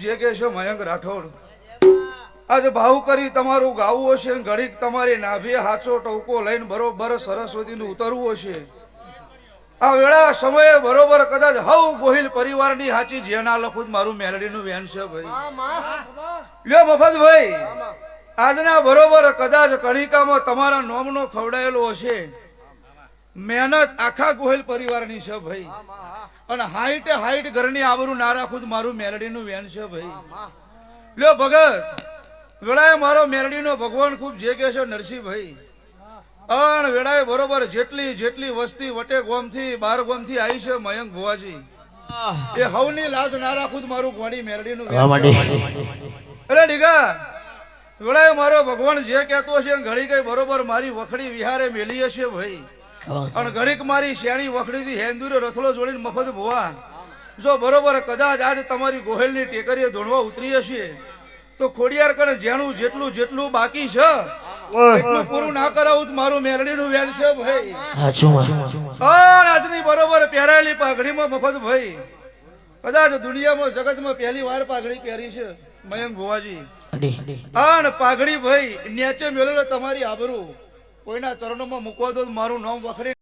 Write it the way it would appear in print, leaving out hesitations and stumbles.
જે કે છે મયંક રાઠોડ આજે ભાવ કરી તમારું ગાવું હશે ઘડીક તમારી નાભી હાચો ટવકો લઈને બરોબર સરસ્વતીનું ઉતરવું હશે આ વેળા સમયે બરોબર કદાચ હવ ગોહિલ પરિવારની હાચી જેના લખું મારું મેલડીનું વેન છે ભાઈ લ્યો મફતભાઈ આજના બરોબર કદાચ કણિકામાં તમારા નોમનો ખવડાયેલો હશે મહેનત આખા ગોહિલ પરિવારની છે ભાઈ અને હાઈટ ઘરની આબરૂ ના રાખું મારું મેલડીનું વેન છે ભાઈ લ્યો ભગત વેળાએ મારો મેલડીનો ભગવાન ખૂબ જે કે છે નરસિંહભાઈ અને વેળાએ બરોબર જેટલી વસ્તી વટે ગોમથી 12 ગોમથી આવી છે મયંક ભુવાજી એ હવની લાજ ના રાખું મારું ગોડી મેલડીનું અરે ડીગા વેળાએ મારો ભગવાન જે કહેતો છે ઘડી કઈ બરોબર મારી વખડી વિહારે મેલી હશે ભાઈ અને ઘડીક મારી શેણી વખડીથી હેન્દુરે રથલો જોડીને મફત ભુવા જો બરોબર કદાચ આજ તમારી ગોહેલની ટેકરીએ ધોણવા ઉતરી હશે તો ખોડિયાર કને જેનું જેટલું બાકી છે એટલું પૂરું ના કરાવું મારું મેલડીનું વેન છે ભાઈ આજની બરોબર પહેરાયેલી પાઘડીમાં મફત ભાઈ કદાચ દુનિયામાં જગતમાં પહેલી વાર પાઘડી પહેરી છે મયંક ભુવાજી અને પાઘડી ભાઈ નેચે મેળવેલો તમારી આબરૂ કોઈના ચરણોમાં મૂકવા દો મારું નામ વખરી